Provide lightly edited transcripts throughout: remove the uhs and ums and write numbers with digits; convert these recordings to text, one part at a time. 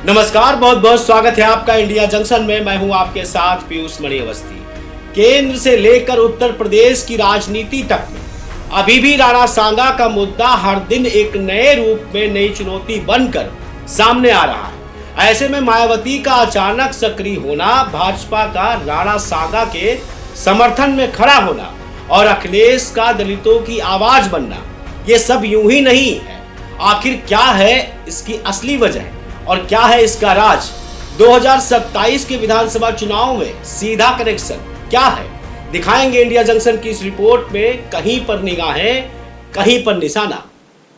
नमस्कार, बहुत बहुत स्वागत है आपका इंडिया जंक्शन में। मैं हूं आपके साथ पीयूष मणि अवस्थी। केंद्र से लेकर उत्तर प्रदेश की राजनीति तक में अभी भी राणा सांगा का मुद्दा हर दिन एक नए रूप में नई चुनौती बनकर सामने आ रहा है। ऐसे में मायावती का अचानक सक्रिय होना, भाजपा का राणा सांगा के समर्थन में खड़ा होना और अखिलेश का दलितों की आवाज बनना, ये सब यूं ही नहीं है। आखिर क्या है इसकी असली वजह और क्या है इसका राज? 2027 के विधानसभा चुनाव में सीधा कनेक्शन क्या है, दिखाएंगे इंडिया जंक्शन की इस रिपोर्ट में। कहीं पर निगाहें, कहीं पर निशाना।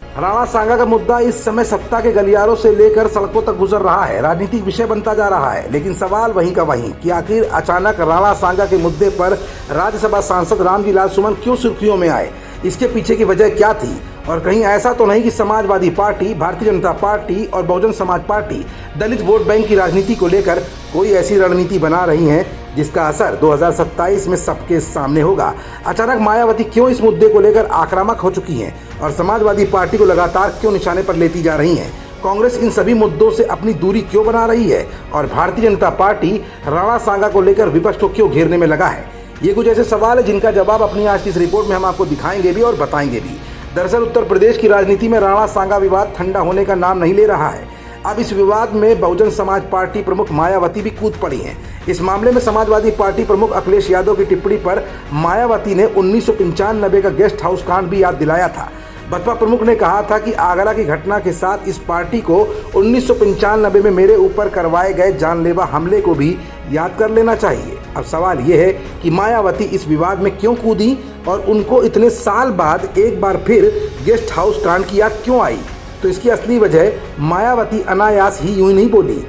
राणा सांगा का मुद्दा इस समय सत्ता के गलियारों से लेकर सड़कों तक गुजर रहा है, राजनीतिक विषय बनता जा रहा है। लेकिन सवाल वहीं का वहीं कि आखिर अचानक राणा सांगा के मुद्दे पर राज्यसभा सांसद रामजी लाल सुमन क्यों सुर्खियों में आए, इसके पीछे की वजह क्या थी? और कहीं ऐसा तो नहीं कि समाजवादी पार्टी, भारतीय जनता पार्टी और बहुजन समाज पार्टी दलित वोट बैंक की राजनीति को लेकर कोई ऐसी रणनीति बना रही हैं जिसका असर 2027 में सबके सामने होगा? अचानक मायावती क्यों इस मुद्दे को लेकर आक्रामक हो चुकी हैं और समाजवादी पार्टी को लगातार क्यों निशाने पर लेती जा रही हैं? कांग्रेस इन सभी मुद्दों से अपनी दूरी क्यों बना रही है और भारतीय जनता पार्टी राणा सांगा को लेकर विपक्ष को क्यों घेरने में लगा है? ये कुछ ऐसे सवाल है जिनका जवाब अपनी आज की इस रिपोर्ट में हम आपको दिखाएंगे भी और बताएंगे भी। दरअसल उत्तर प्रदेश की राजनीति में राणा सांगा विवाद ठंडा होने का नाम नहीं ले रहा है। अब इस विवाद में बहुजन समाज पार्टी प्रमुख मायावती भी कूद पड़ी हैं। इस मामले में समाजवादी पार्टी प्रमुख अखिलेश यादव की टिप्पणी पर मायावती ने 1995 का गेस्ट हाउस कांड भी याद दिलाया था। बसपा प्रमुख ने कहा था कि आगरा की घटना के साथ इस पार्टी को 1995 में मेरे ऊपर करवाए गए जानलेवा हमले को भी याद कर लेना चाहिए। अब सवाल यह है कि मायावती इस विवाद में क्यों कूदी और उनको इतने साल बाद एक बार फिर गेस्ट हाउस कांड की याद क्यों आई? तो इसकी असली वजह मायावती अनायास ही यूं ही नहीं बोली।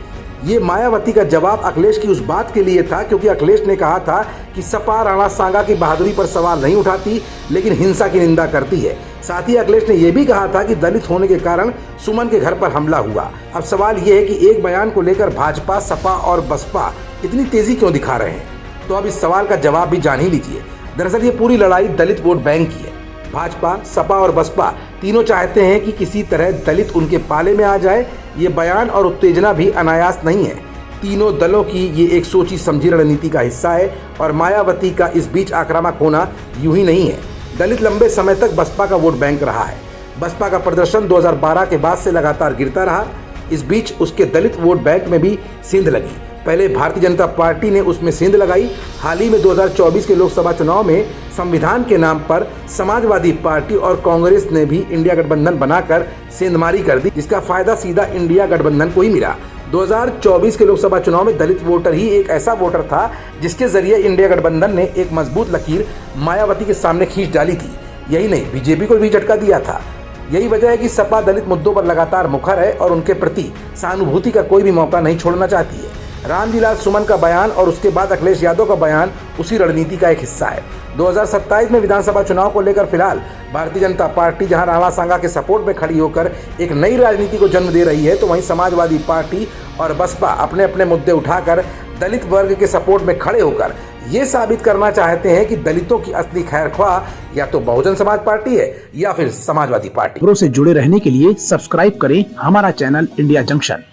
ये मायावती का जवाब अखिलेश की उस बात के लिए था क्योंकि अखिलेश ने कहा था कि सपा राणा सांगा की बहादुरी पर सवाल नहीं उठाती लेकिन हिंसा की निंदा करती है। साथ ही अखिलेश ने यह भी कहा था कि दलित होने के कारण सुमन के घर पर हमला हुआ। अब सवाल यह है कि एक बयान को लेकर भाजपा, सपा और बसपा इतनी तेजी क्यों दिखा रहे हैं? तो अब इस सवाल का जवाब भी जान ही लीजिए। दरअसल ये पूरी लड़ाई दलित वोट बैंक की है। भाजपा, सपा और बसपा तीनों चाहते हैं कि किसी तरह दलित उनके पाले में आ जाए। ये बयान और उत्तेजना भी अनायास नहीं है। तीनों दलों की ये एक सोची समझी रणनीति का हिस्सा है और मायावती का इस बीच आक्रामक होना यूं ही नहीं है। दलित लंबे समय तक बसपा का वोट बैंक रहा है। बसपा का प्रदर्शन 2012 के बाद से लगातार गिरता रहा। इस बीच उसके दलित वोट बैंक में भी सेंध लगी। पहले भारतीय जनता पार्टी ने उसमें सेंध लगाई। हाल ही में 2024 के लोकसभा चुनाव में संविधान के नाम पर समाजवादी पार्टी और कांग्रेस ने भी इंडिया गठबंधन बनाकर सेंधमारी कर दी, जिसका फायदा सीधा इंडिया गठबंधन को ही मिला। 2024 के लोकसभा चुनाव में दलित वोटर ही एक ऐसा वोटर था जिसके जरिए इंडिया गठबंधन ने एक मजबूत लकीर मायावती के सामने खींच डाली थी। यही नहीं, बीजेपी को भी झटका दिया था। यही वजह है कि सपा दलित मुद्दों पर लगातार मुखर है और उनके प्रति सहानुभूति का कोई भी मौका नहीं छोड़ना चाहती है। रामजी लाल सुमन का बयान और उसके बाद अखिलेश यादव का बयान उसी रणनीति का एक हिस्सा है। 2027 में विधानसभा चुनाव को लेकर फिलहाल भारतीय जनता पार्टी जहां राणा सांगा के सपोर्ट में खड़ी होकर एक नई राजनीति को जन्म दे रही है, तो वहीं समाजवादी पार्टी और बसपा अपने अपने मुद्दे उठाकर दलित वर्ग के सपोर्ट में खड़े होकर ये साबित करना चाहते हैं कि दलितों की असली खैरख्वाह या तो बहुजन समाज पार्टी है या फिर समाजवादी पार्टी। खबरों से जुड़े रहने के लिए सब्सक्राइब करें हमारा चैनल इंडिया जंक्शन।